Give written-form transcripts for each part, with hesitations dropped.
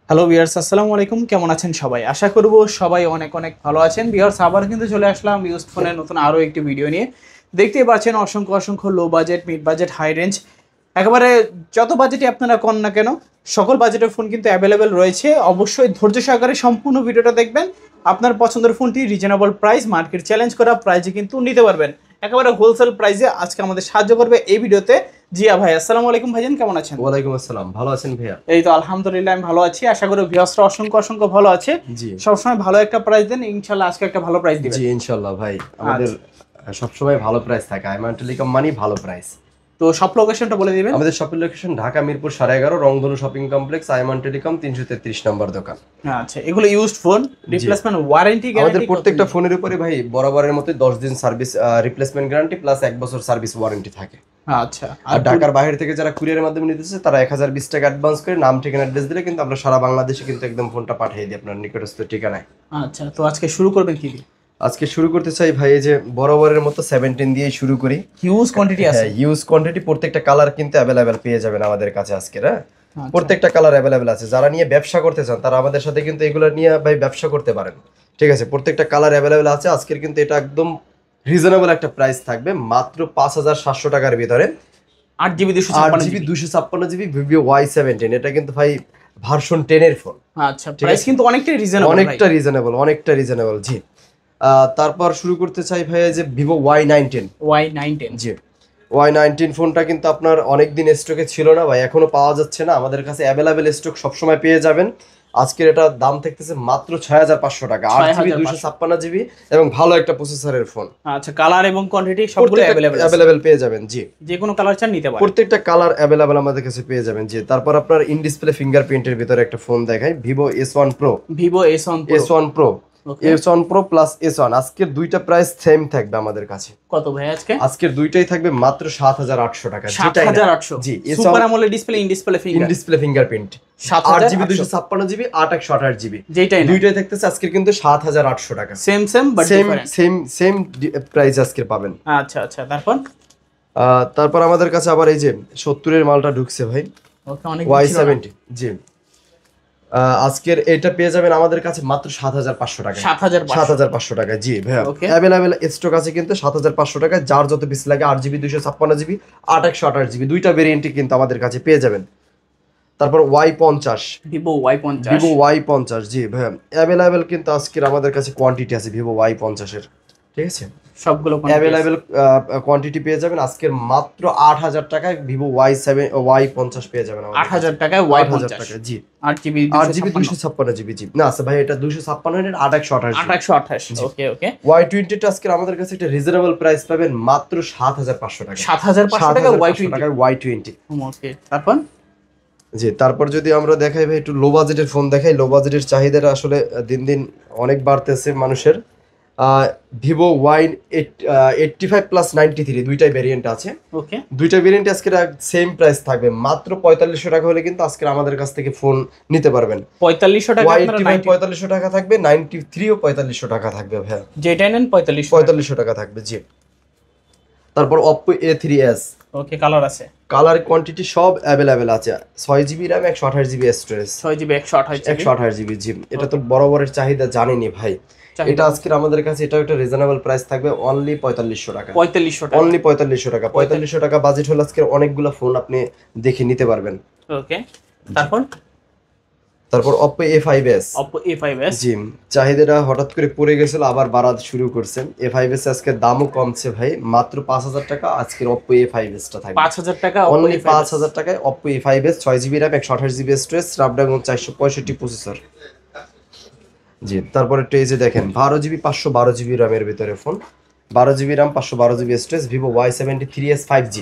Hello viewers, আসসালামু আলাইকুম। কেমন আছেন সবাই? আশা করব সবাই অনেক অনেক ভালো আছেন। ভিউয়ার্স, আবার কিন্তু চলে আসলাম ইউজড ফোনের নতুন আরও একটি ভিডিও নিয়ে। দেখতেই পাচ্ছেন অসংখ্য অসংখ্য low budget, mid budget, high range, একেবারে যত বাজেটে আপনারা কোন না কেন সকল বাজেটের ফোন কিন্তু অ্যাভেলেবেল রয়েছে। অবশ্যই ধৈর্য সহকারে সম্পূর্ণ ভিডিওটা দেখবেন। আপনার পছন্দের ফোনটি রিজনেবল প্রাইস, মার্কেট চ্যালেঞ্জ করা প্রাইসে কিন্তু নিতে পারবেন। একেবারে হোলসেল প্রাইসে আজকে আমাদের সাহায্য করবে এই ভিডিওতে জিয়া ভাই। আসসালামু আলাইকুম ভাইজান, কেমন আছেন? ওয়ালাইকুম আসসালাম, ভালো আছেন ভাইয়া? এই তো আলহামদুলিল্লাহ, আমি ভালো আছি। আশা করি ভিউয়ার্সরা অসংখ্য অসংখ্য ভালো আছে। জি সবসময় ভালো একটা প্রাইস দেন, ইনশাল্লাহ আজকে একটা ভালো প্রাইস দিবেন। জি ইনশাল্লাহ ভাই, আমাদের সবসময় ভালো প্রাইস থাকে। আইমান টেলিকম মানি ভালো প্রাইস। তো সব লোকেশনটা বলে দিবেন। আমাদের শপের লোকেশন ঢাকা মিরপুর 11.5 রংধনু শপিং কমপ্লেক্স, আইমান টেলিকম 333 নম্বর দোকান। আচ্ছা, এগুলো used phone, replacement warranty guarantee আমাদের প্রত্যেকটা ফোনের উপরে ভাই বরাবরের মতো 10 দিন সার্ভিস রিপ্লেসমেন্ট গ্যারান্টি প্লাস 1 বছর সার্ভিস ওয়ারেন্টি থাকে। আচ্ছা, আর ঢাকার বাইরে থেকে যারা কুরিয়ারের মাধ্যমে নিতেছে তারা 1020 টাকা অ্যাডভান্স করে নাম ঠিকানা অ্যাড্রেস দিলে কিন্তু আমরা সারা বাংলাদেশে কিন্তু একদম ফোনটা পাঠিয়ে দিই আপনার নিকটস্থ ঠিকানায়। আচ্ছা, তো আজকে শুরু করবেন কি দিয়ে? আজকে শুরু করতে চাই ভাই, এই যে বরাবরের মতো 17 দিয়ে শুরু করি। হিউজ কোয়ান্টিটি আছে। হ্যাঁ, ইউজ কোয়ান্টিটি, প্রত্যেকটা কালার কিন্তু অ্যাভেলেবেল পেয়ে যাবেন আমাদের কাছে আজকে। হ্যাঁ, আচ্ছা। প্রত্যেকটা কালার অ্যাভেলেবেল আছে। যারা নিয়ে ব্যবসা করতে চান তারা আমাদের সাথে কিন্তু এগুলো নিয়ে ভাই ব্যবসা করতে পারেন। ঠিক আছে, প্রত্যেকটা কালার অ্যাভেলেবেল আছে। আজকের কিন্তু এটা একদম রিজনেবল একটা প্রাইস থাকবে, মাত্র 5700 টাকার ভিতরে। 8GB 8GB 256GB Vivo Y17, এটা কিন্তু ভাই ভার্সন 10 এর ফোন। আচ্ছা, প্রাইস কিন্তু অনেকটাই রিজনেবল, অনেকটা রিজনেবল জি। তারপর শুরু করতে চাই ভাই, যে ভিভো Y19। জি, Y19 ফোনটা কিন্তু আপনার অনেক দিন স্টকে ছিল না ভাই, এখনো পাওয়া যাচ্ছে না। আমাদের কাছে অ্যাভেলেবেল স্টক সবসময় পেয়ে যাবেন। আজকের এটা দাম থাকতেছে মাত্র 6500 টাকা। 8GB 256GB এবং ভালো একটা প্রসেসরের ফোন। আচ্ছা, কালার এবং কোয়ান্টিটি সবগুলো অ্যাভেলেবেল পেয়ে যাবেন জি। যে কোনো কালার চান নিতে পারেন, প্রত্যেকটা কালার অ্যাভেলেবেল আমাদের কাছে পেয়ে যাবেন জি। তারপর আপনার ইন ডিসপ্লে ফিঙ্গারপ্রিন্টের ভিতরে একটা ফোন দেখাই, Vivo S1 Pro। Vivo S1 Pro S1 Pro plus S1, আজকের দুইটা প্রাইস সেম থাকবে আমাদের কাছে। কত ভাই আজকে? আজকের দুইটাই থাকবে মাত্র 7800 টাকা। 7800 জি, super AMOLED display, in display fingerprint 8GB 256GB 828GB, যেটাই না, দুইটাই থাকতেছে আজকের কিন্তু 7800 টাকা। Same but different. Same price আজকের পাবেন। আচ্ছা আচ্ছা, তারপর তারপর আমাদের কাছে আবার এই যে 70 এর মালটা ঢুকছে ভাই, ওকে, অনেক Y70 জি। আজকের এটা পেয়ে যাবেন আমাদের কাছে মাত্র 7500 টাকা। 7500 টাকা জি ভাইয়া, অ্যাভেলেবেল স্টক আছে কিন্তু 7500 টাকা। যার যত পিস লাগে 8GB 256GB 828GB দুইটা ভেরিয়েন্টই কিন্তু আমাদের কাছে পেয়ে যাবেন। তারপর Y50, ভিভো Y50 জি ভাইয়া, অ্যাভেলেবেল কিন্তু আজকের আমাদের কাছে কোয়ান্টিটি আছে ভিভো Y50 এর। ঠিক আছে, সবগুলো অ্যাভেলেবেল কোয়ান্টিটি পেয়ে যাবেন আজকের মাত্র 8000 টাকায়। ভিভো Y50 পেয়ে যাবেন 8000 টাকায় Y50 টাকা জি। 8GB 256GB জি না আছে ভাই, এটা 256 এর 828। ওকে Y20 টা আজকের আমাদের কাছে একটা রিজনেবল প্রাইস পাবেন মাত্র 7500 টাকা। 7500 টাকা Y20 ওকে। তারপর জি, তারপর যদি আমরা দেখাই ভাই একটু লো বাজেটের ফোন দেখাই। লো বাজেটের চাহিদাটা আসলে দিন দিন অনেক বাড়তেছে মানুষের। ভিভো Y85 প্লাস 93 দুইটাই ভেরিয়েন্ট আছে। ওকে, দুইটা ভেরিয়েন্ট আজকে সেম প্রাইস থাকবে, মাত্র 4500 টাকা হলে কিন্তু আজকে আমাদের কাছ থেকে ফোন নিতে পারবেন। 4500 টাকা আপনারা 4500 টাকা থাকবে, 93 ও 4500 টাকা থাকবে ভাই, যেটাই নেন 4500 টাকা থাকবে জি। তারপর Oppo A3s, ওকে, কালার আছে, কালার কোয়ান্টিটি সব অ্যাভেলেবেল আছে। 6GB RAM 128GB storage, 6GB 128GB জি। এটা তো বরাবরের চাহিদা জানেনই ভাই। এটা আজকের আমাদের কাছে এটা একটা রিজনেবল প্রাইস থাকবে, অনলি 4500 টাকা। অনলি 4500 টাকা। 4500 টাকা বাজেট হলে আজকে অনেকগুলো ফোন আপনি দেখে নিতে পারবেন। ওকে, তারপর Oppo A5s জি, চাহিদাটা হঠাৎ করে পড়ে গেছিল, আবার বাড়াতে শুরু করছেন। A5s আজকে দামও কমছে ভাই, মাত্র 5000 টাকা আজকের Oppo A5s টা থাকবে 5000 টাকা। অনলি 5000 টাকায় Oppo A5s 6GB RAM 128GB storage, Snapdragon 465 processor জি। তারপরে এই যে দেখেন 12GB 512GB RAM এর ভিতরে phone, 12GB RAM 512GB storage, Vivo Y73s 5G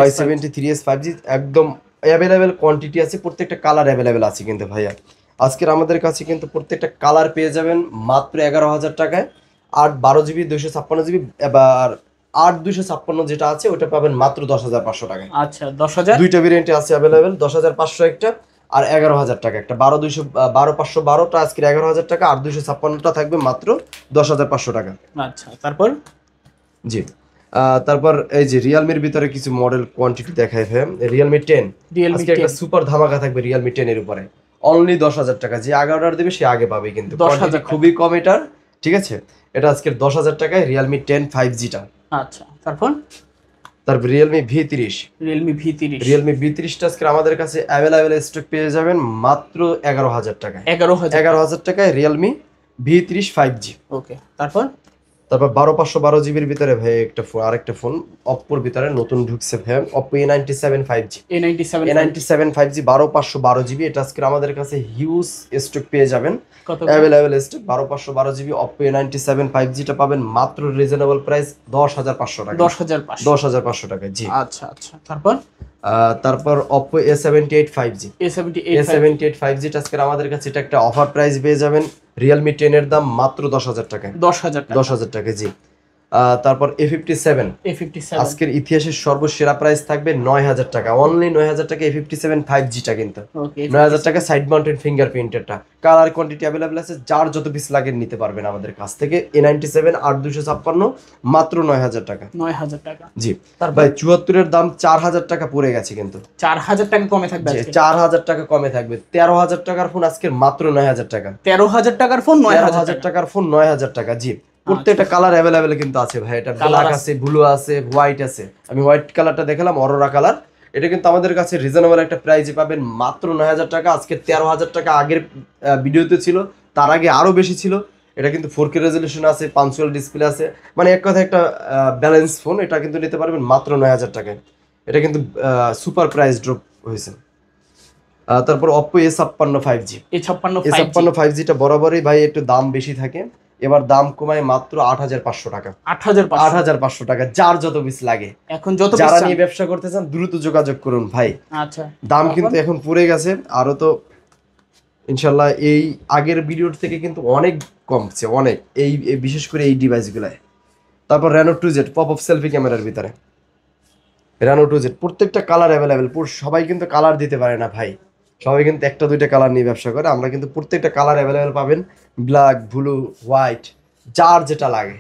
Y73s 5G একদম অ্যাভেলেবেল কোয়ান্টিটি আছে। প্রত্যেকটা কালার অ্যাভেলেবেল আছে কিন্তু ভাইয়া। আজকের আমাদের কাছে কিন্তু প্রত্যেকটা কালার পেয়ে যাবেন মাত্র 11000 টাকায়। 12GB 256GB, এবার 8256 যেটা আছে ওটা পাবেন মাত্র 10500 টাকায়। আচ্ছা, 10000 দুইটা ভেরিয়েন্টে আছে অ্যাভেলেবেল, 10500 একটা আর 11000 টাকা একটা। 12512টা আজকের 11000 টাকা, আর 256টা থাকবে মাত্র 10500 টাকা। আচ্ছা, তারপর জি। তারপর এই যে রিয়েলমির ভিতরে কিছু মডেল কোয়ান্টিটি দেখাই ভাই। রিয়েলমি 10 আজকে একটা সুপার ধামাকা থাকবে রিয়েলমি 10 এর উপরে। অনলি 10,000 টাকা। যে আগে অর্ডার দেবে সে আগে পাবে, কিন্তু 10,000 খুবই কম এটার, ঠিক আছে। এটা আজকের 10,000 টাকায় রিয়েলমি 10 5G টা। আচ্ছা, তারপর রিয়েলমি V30, রিয়েলমি V30 টা আজকে আমাদের কাছে অ্যাভেলেবেল স্টক পেয়ে যাবেন মাত্র 11,000 টাকায়। 11,000 টাকায় রিয়েলমি V30 5G। ওকে, তারপর 12/512 জিবির ভিতরে ভাই একটা ফোন, আরেকটা ফোন অপ্পোর ভিতরে নতুন ঢুকছে ভাই, Oppo A97 5G। A97 5G 12/512 GB, এটা আজকে আমাদের কাছে হিউজ স্টক পেয়ে যাবেন, available stock. 12/512 GB Oppo A97 5G টা পাবেন মাত্র রিজনেবল প্রাইস 10,500 টাকা। 10,500 টাকা, জি। আচ্ছা আচ্ছা, তারপর Oppo A78 5G। A78 5G টা আজকে আমাদের কাছে এটা একটা অফার প্রাইস পেয়ে যাবেন রিয়েলমি 10 এর দাম মাত্র 10,000 টাকায়। 10,000 টাকা, জি। তারপর A57 আজকের ইতিহাসের সর্বসেরা প্রাইস থাকবে 9,000 টাকা, অনলি 9,000 টাকা A57 5G টা, কিন্তু 9,000 টাকা সাইড মাউন্টেড ফিঙ্গারপ্রিন্টেরটা। কালার কোয়ান্টিটি অ্যাভেলেবল আছে, যার যত পিস লাগে নিতে পারবেন আমাদের কাছ থেকে। A97 8256 মাত্র 9,000 টাকা। জি ভাই, 74 এর দাম 4,000 টাকা পড়ে গেছে, কিন্তু 4,000 টাকা কমে থাকবে, 4,000 টাকা কমে থাকবে। 13,000 টাকার ফোন আজকে মাত্র 9,000 টাকা। 13,000 টাকার ফোন 9,000 টাকার ফোন 9,000 টাকা, জি। প্রত্যেকটা কালার অ্যাভেলেবেল কিন্তু আছে ভাই, এটা ব্ল্যাক আছে, ব্লু আছে, হোয়াইট আছে। আমি হোয়াইট কালারটা দেখালাম, অরোরা কালার। এটা কিন্তু আমাদের কাছে রিজনেবল একটা প্রাইসে পাবেন মাত্র 9,000 টাকা। আজকে 13,000 টাকা আগের ভিডিওতে ছিল, তার আগে আরো বেশি ছিল। এটা কিন্তু 4K রেজলিউশন আছে, পাঞ্চুয়াল ডিসপ্লে আছে, মানে এক কথা একটা ব্যালেন্স ফোন। এটা কিন্তু নিতে পারবেন মাত্র 9,000 টাকায়। এটা কিন্তু সুপার প্রাইস ড্রপ হয়েছে। তারপর Oppo A56 5G। A56 5G টা বরাবরই ভাই একটু দাম বেশি থাকে, এবার দাম কমায় মাত্র 8,500 টাকা। 8,500 টাকা, যার যত পিস লাগে। এখন যারা নিয়ে ব্যবসা করতে চান দ্রুত যোগাযোগ করুন ভাই। আচ্ছা, দাম কিন্তু এখন পড়ে গেছে, আরো তো ইনশাল্লাহ এই আগের ভিডিওর থেকে কিন্তু অনেক কমছে, অনেক, এই বিশেষ করে এই ডিভাইসগুলায়। তারপর Reno 2Z pop up selfie ক্যামেরার ভিতরে, Reno 2Z প্রত্যেকটা কালার অ্যাভেলেবেল। সবাই কিন্তু কালার দিতে পারে না ভাই, সবাই কিন্তু একটা দুইটা কালার নিয়ে ব্যবসা করে। আমরা কিন্তু প্রত্যেকটা কালার অ্যাভেলেবেল পাবেন, ব্ল্যাক, ব্লু, হোয়াইট, যার যেটা লাগে,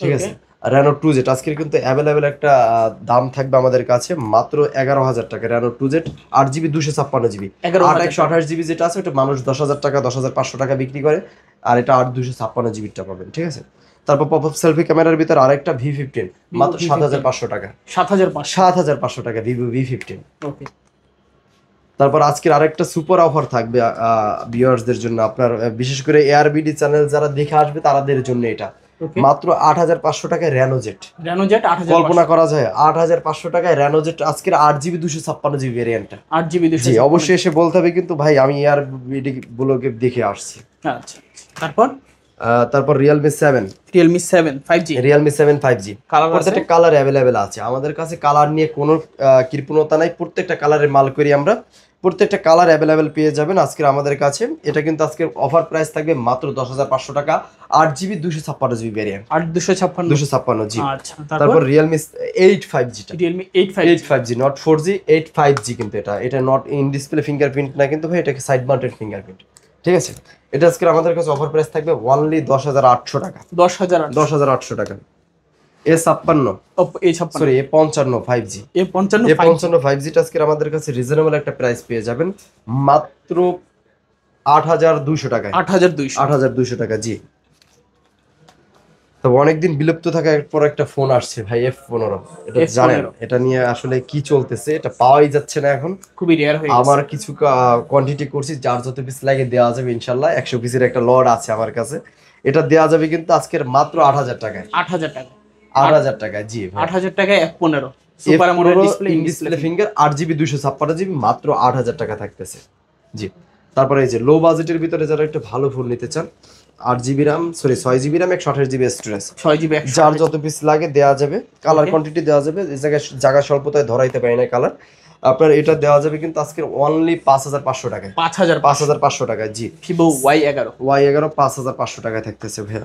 ঠিক আছে। Reno 2Z আজকের কিন্তু অ্যাভেলেবেল একটা দাম থাকবে আমাদের কাছে মাত্র 11,000 টাকা। Reno 2Z 8GB 256GB, 8/128GB যেটা আছে ওটা মানুষ 10,000 টাকা 10,500 টাকা বিক্রি করে, আর এটা 8/256GB টা পাবেন, ঠিক আছে। তারপর পপ আপ সেলফি ক্যামেরার ভিতর আরেকটা V15 মাত্র 7,500 টাকা। 7,500 টাকা ভিভো V15। ওকে, তারপর আজকের আরেকটা সুপার অফার থাকবে ভিউয়ার্সদের জন্য, আপনার বিশেষ করে এআরবিডি চ্যানেল যারা দেখে আসবে তাদের জন্য। এটা মাত্র 8,500 টাকায় Reno Z। কল্পনা করা যায় 8,500 টাকায় Reno Z আজকের 8GB 256GB ভেরিয়েন্টটা। 8GB 256, জি। অবশ্যই এসে বলতে হবে কিন্তু ভাই আমি এআরবিডি গুলোকে দেখে আসছি। আচ্ছা, তারপর Realme 7 5G প্রত্যেকটা কালার অ্যাভেলেবেল আছে আমাদের কাছে। কালার নিয়ে কোনো কৃপণতা নাই, প্রত্যেকটা কালারের মাল করি আমরা, প্রত্যেকটা কালার অ্যাভেলেবেল পেয়ে যাবেন আজকে আমাদের কাছে। এটা কিন্তু আজকের অফার প্রাইস থাকবে মাত্র 10,500 টাকা, 8GB 256GB ভেরিয়েন্ট, 256 জি। তারপর Realme 8 5G টা, Realme 8 5G not 4G, 8 5G, কিন্তু এটা নট ইন ডিসপ্লে ফিঙ্গারপ্রিন্ট না, কিন্তু ভাই এটাকে সাইড মাউন্টেড ফিঙ্গারপ্রিন্ট, ঠিক আছে। এটা আজকে আমাদের কাছে অফার প্রাইস থাকবে অনলি 10,800 টাকা। 10,800 টাকা। A55 5G, A55 5G টা আজকে আমাদের কাছে রিজনেবল একটা প্রাইস পেয়ে যাবেন মাত্র 8,200 টাকায়। 8,200 টাকা, জি। তো অনেকদিন বিলুপ্ত থাকার পর একটা ফোন আসছে ভাই, F15। এটা জানেন এটা নিয়ে আসলে কি চলতেছে, এটা পাওয়াই যাচ্ছে না এখন, খুবই রেয়ার হয়ে গেছে। আমার কিছু কোয়ান্টিটি করছি, যার যত পিস লাগে দেওয়া যাবে ইনশাআল্লাহ। 100 পিসের একটা লট আছে আমার কাছে, এটা দেওয়া যাবে কিন্তু আজকের মাত্র 8,000 টাকায়। 8,000 টাকায়, জি। 8,000 টাকায় F15 super AMOLED display finger 8GB 256GB মাত্র 8,000 টাকা থাকতেছে, জি। তারপরে এই যে লো বাজেটের ভিতরে যারা একটু ভালো ফোন নিতে চান, 8GB RAM 6GB RAM 128GB storage, 6GB, যার যত পিস লাগে দেওয়া যাবে। কালার কোয়ান্টিটি দেওয়া যাবে, এই জায়গায় জায়গা স্বল্পতায় ধরাইতে পারি না কালার। আপনার এটা দেওয়া যাবে কিন্তু আজকের অনলি 5,500 টাকায়। 5,500 টাকায়, জি। Vivo Y11 5,500 টাকায় থাকতেছে ভাইয়া।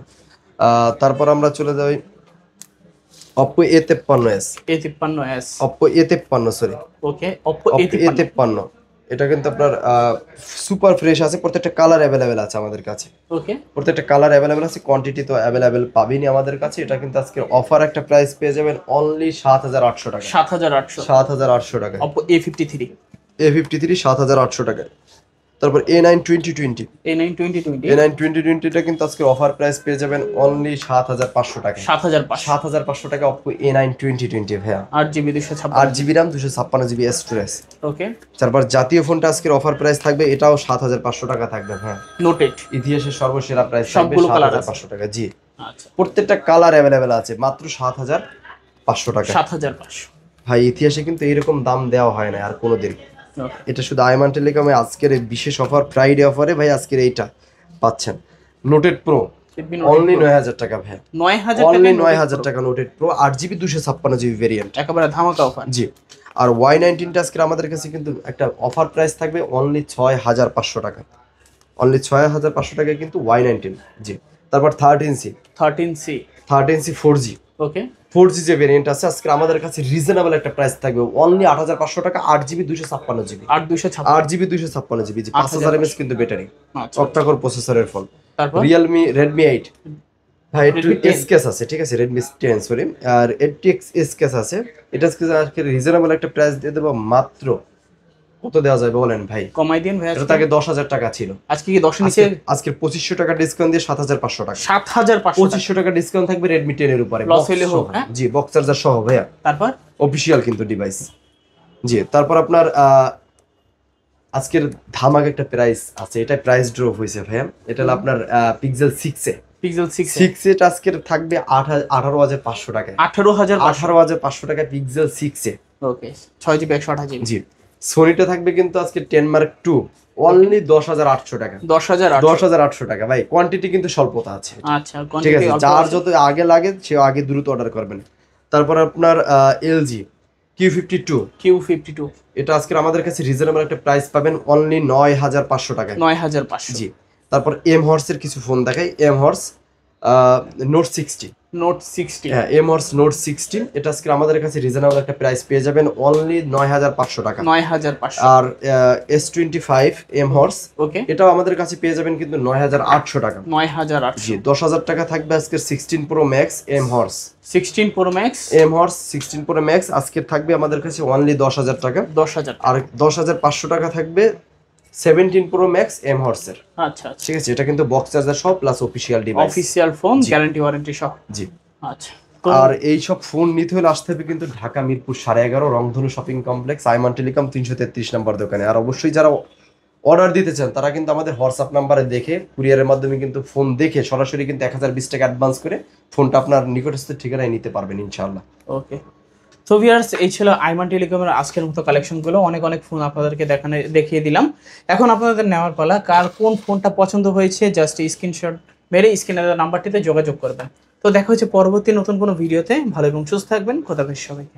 তারপর আমরা চলে যাই Oppo A53s, Oppo A53 sorry, okay, Oppo A53। এটা কিন্তু আপনার সুপার ফ্রেশ আছে, প্রত্যেকটা কালার অ্যাভেলেবেল আছে আমাদের কাছে। ওকে, প্রত্যেকটা কালার অ্যাভেলেবেল আছে, কোয়ান্টিটি তো অ্যাভেলেবেল পাবেনই আমাদের কাছে। এটা কিন্তু আজকে অফার একটা প্রাইস পেয়ে যাবেন অনলি 7,800 টাকা। 7,800 টাকা। Oppo A53 7,800 টাকায়। তারপর A9 2020, A9 2020 A9 2020টা কিন্তু আজকে অফার প্রাইস পেয়ে যাবেন অনলি 7500 টাকা। 7500 টাকা Oppo A9 2020 ভাইয়া। 8GB 256 8GB RAM 256GB storage. ওকে। তারপর জাতীয় ফোনটা আজকের অফার প্রাইস থাকবে, এটাও 7500 টাকা থাকবে ভাইয়া। নোটেড ইতিহাসের সর্বসেরা প্রাইস থাকবে সবগুলো কালার 7500 টাকা। জি আচ্ছা, প্রত্যেকটা কালার অ্যাভেলেবেল আছে মাত্র 7500 টাকা। 7500 ভাই ইতিহাসে কিন্তু এরকম দাম দেওয়া হয় না আর কোনোদিন। ওকে। এটা শুধু আইমান টেলিকমে আজকের এই বিশেষ অফার, ফ্রাইডে অফারে ভাই আজকের এইটা পাচ্ছেন। নোটেড প্রো অনলি 9000 টাকা ভাই। 9000 অনলি 9000 টাকা noted pro 8GB 256GB variant, একেবারে ধামাকা অফার। জি। আর Y19 টা আজকে আমাদের কাছে কিন্তু একটা অফার প্রাইস থাকবে অনলি 6500 টাকা। অনলি 6500 টাকায় কিন্তু Y19। জি তারপর 13C 4G ওকে। 4G যে ভেরিয়েন্ট আছে আজকে আমাদের কাছে রিজনেবল একটা প্রাইস থাকবে অনলি 8500 টাকা 8GB 256GB 8GB 256GB 5000 mAh কিন্তু ব্যাটারি, আচ্ছা, অক্টাকোর প্রসেসরের ফোন। তারপর Realme Redmi 8 ভাই একটু Redmi 10 এস কেস আছে, ঠিক আছে Redmi 10 সরি, আর 80X এস কেস আছে। এটা আজকে রিজনেবল একটা প্রাইস দিয়ে দেবো মাত্র কত দেওয়া যাবে বলেন ভাই? কমাই দিন ভাই। এটা তাকে 10000 টাকা ছিল, আজকে কি 10 নিচে? আজকে 2500 টাকা ডিসকাউন্ট দিয়ে 7500 টাকা। 7500 2500 টাকা ডিসকাউন্ট থাকবে Redmi 10 এর উপরে, লস হইলে হোক। হ্যাঁ জি বক্স চার্জার সহ ভাইয়া, তারপর অফিশিয়াল কিন্তু ডিভাইস। জি তারপর আপনার আজকের ধামাকা একটা প্রাইস আছে, এটা প্রাইস ড্রপ হয়েছে ভাইয়া। এটা হলো আপনার পিক্সেল 6 এটা আজকের থাকবে 18500 টাকায়। 18500 টাকায় পিক্সেল 6 ওকে। 6GB 128GB। জি সোনিটা থাকবে কিন্তু আজকে 10 Mark II অনলি 10800 টাকা। 10800 টাকা ভাই। কোয়ান্টিটি কিন্তু স্বল্পতা আছে, আচ্ছা, ঠিক আছে। যার যত আগে লাগে সে আগে দ্রুত অর্ডার করবেন। তারপর আপনার LG Q52 এটা আজকে আমাদের কাছে রিজনেবল একটা প্রাইস পাবেন অনলি 9500 টাকায়। 9500 জি তারপর এম হর্সের কিছু ফোন দেখাই। এম হর্স নোট 60, হ্যাঁ এম হর্স নোট 16 এটা আজকে আমাদের কাছে রিজনেবল একটা প্রাইস পেয়ে যাবেন অনলি 9500 টাকা। 9500। আর S25 এম হর্স ওকে, এটাও আমাদের কাছে পেয়ে যাবেন কিন্তু 9800 টাকা। 9800। জি 10000 টাকা থাকবে আজকে 16 প্রো ম্যাক্স এম হর্স। 16 প্রো ম্যাক্স এম হর্স 16 প্রো ম্যাক্স আজকে থাকবে আমাদের কাছে অনলি 10000 টাকা। 10000। আর 10500 টাকা থাকবে 17 প্রো ম্যাক্স এম হর্সের। আচ্ছা, ঠিক আছে, এটা কিন্তু বক্স চার্জার সহ plus official device, official phone, guarantee warranty সহ। জি আচ্ছা। আর এই সব ফোন নিতে হলে আসতে হবে কিন্তু ঢাকা মিরপুর 11.5 রংধনু শপিং কমপ্লেক্স আইমান টেলিকম 333 নম্বর দোকানে। আর অবশ্যই যারা অর্ডার দিতে চান তারা কিন্তু আমাদের হোয়াটসঅ্যাপ নাম্বারে দেখে কুরিয়ারের মাধ্যমে কিন্তু ফোন দেখে সরাসরি কিন্তু 1020 টাকা অ্যাডভান্স করে ফোনটা আপনার নিকটস্থ ঠিকানায় নিতে পারবেন ইনশাআল্লাহ। ওকে। সো ভিউয়ার্স, এই ছিল আইমান টেলিকমের আজকের মতো কালেকশনগুলো। অনেক ফোন আপনাদেরকে দেখিয়ে দিলাম। এখন আপনাদের নেওয়ার পালা, কার কোন ফোনটা পছন্দ হয়েছে জাস্ট স্ক্রিনশট মেরে স্ক্রিনের নাম্বারটিতে যোগাযোগ করবেন। তো দেখা হচ্ছে পরবর্তী নতুন কোনো ভিডিওতে। ভালো এবং সুস্থ থাকবেন। খোদা হাফেজ সবাইকে।